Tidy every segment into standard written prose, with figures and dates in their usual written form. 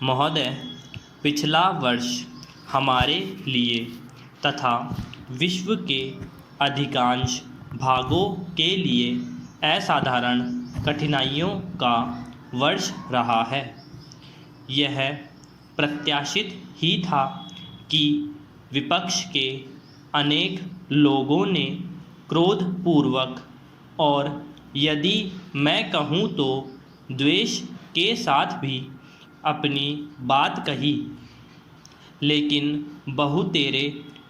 महोदय, पिछला वर्ष हमारे लिए तथा विश्व के अधिकांश भागों के लिए असाधारण कठिनाइयों का वर्ष रहा है। यह प्रत्याशित ही था कि विपक्ष के अनेक लोगों ने क्रोधपूर्वक और यदि मैं कहूँ तो द्वेष के साथ भी अपनी बात कही, लेकिन बहुतेरे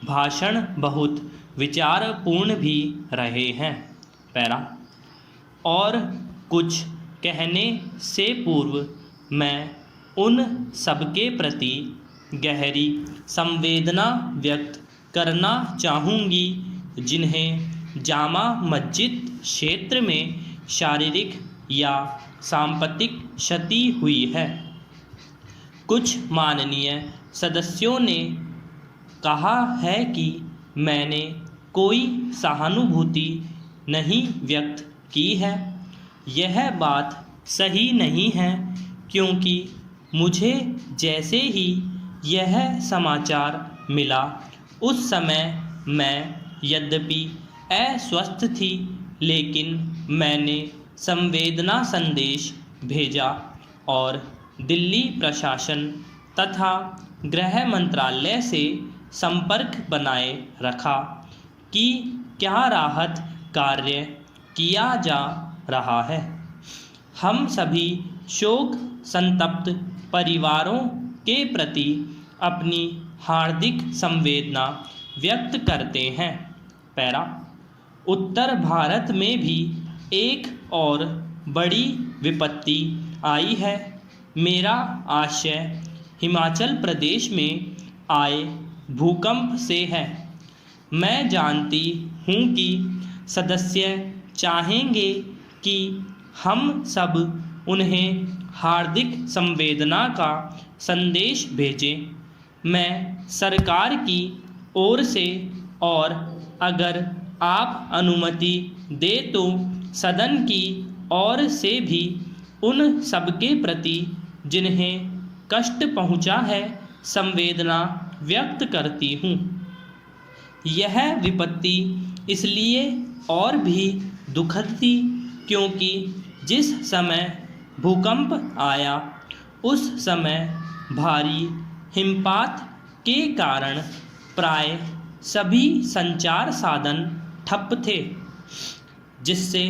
भाषण बहुत विचारपूर्ण भी रहे हैं। पैरा। और कुछ कहने से पूर्व मैं उन सबके प्रति गहरी संवेदना व्यक्त करना चाहूँगी जिन्हें जामा मस्जिद क्षेत्र में शारीरिक या सांपत्तिक क्षति हुई है। कुछ माननीय सदस्यों ने कहा है कि मैंने कोई सहानुभूति नहीं व्यक्त की है। यह बात सही नहीं है, क्योंकि मुझे जैसे ही यह समाचार मिला उस समय मैं यद्यपि अस्वस्थ थी, लेकिन मैंने संवेदना संदेश भेजा और दिल्ली प्रशासन तथा गृह मंत्रालय से संपर्क बनाए रखा कि क्या राहत कार्य किया जा रहा है। हम सभी शोक संतप्त परिवारों के प्रति अपनी हार्दिक संवेदना व्यक्त करते हैं। पैरा। उत्तर भारत में भी एक और बड़ी विपत्ति आई है। मेरा आशय हिमाचल प्रदेश में आए भूकंप से है। मैं जानती हूँ कि सदस्य चाहेंगे कि हम सब उन्हें हार्दिक संवेदना का संदेश भेजें। मैं सरकार की ओर से और अगर आप अनुमति दे तो सदन की ओर से भी उन सबके प्रति जिन्हें कष्ट पहुंचा है संवेदना व्यक्त करती हूँ। यह विपत्ति इसलिए और भी दुखद थी क्योंकि जिस समय भूकंप आया उस समय भारी हिमपात के कारण प्राय सभी संचार साधन ठप थे, जिससे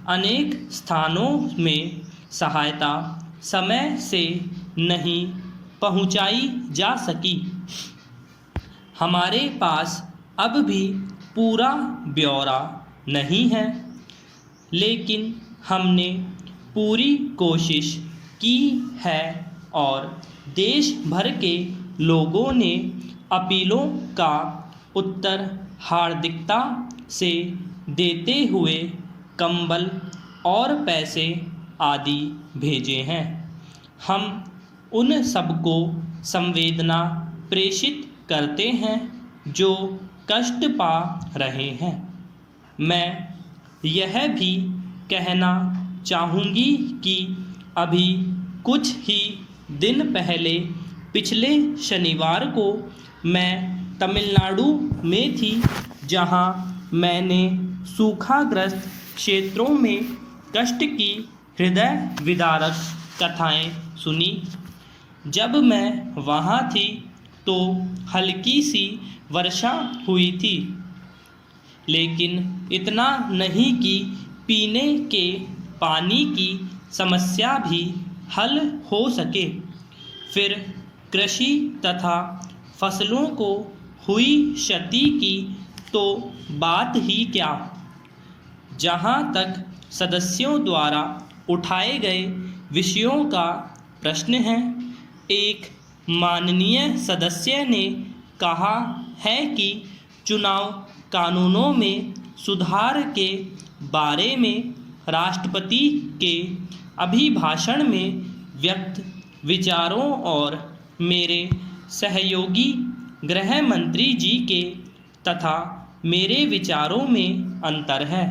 अनेक स्थानों में सहायता समय से नहीं पहुंचाई जा सकी। हमारे पास अब भी पूरा ब्यौरा नहीं है, लेकिन हमने पूरी कोशिश की है और देश भर के लोगों ने अपीलों का उत्तर हार्दिकता से देते हुए कंबल और पैसे आदि भेजे हैं। हम उन सबको संवेदना प्रेषित करते हैं जो कष्ट पा रहे हैं। मैं यह भी कहना चाहूँगी कि अभी कुछ ही दिन पहले पिछले शनिवार को मैं तमिलनाडु में थी, जहां मैंने सूखाग्रस्त क्षेत्रों में कष्ट की हृदय विदारक कथाएं सुनी। जब मैं वहां थी तो हल्की सी वर्षा हुई थी, लेकिन इतना नहीं कि पीने के पानी की समस्या भी हल हो सके। फिर कृषि तथा फसलों को हुई क्षति की तो बात ही क्या। जहाँ तक सदस्यों द्वारा उठाए गए विषयों का प्रश्न है, एक माननीय सदस्य ने कहा है कि चुनाव कानूनों में सुधार के बारे में राष्ट्रपति के अभिभाषण में व्यक्त विचारों और मेरे सहयोगी गृह मंत्री जी के तथा मेरे विचारों में अंतर है।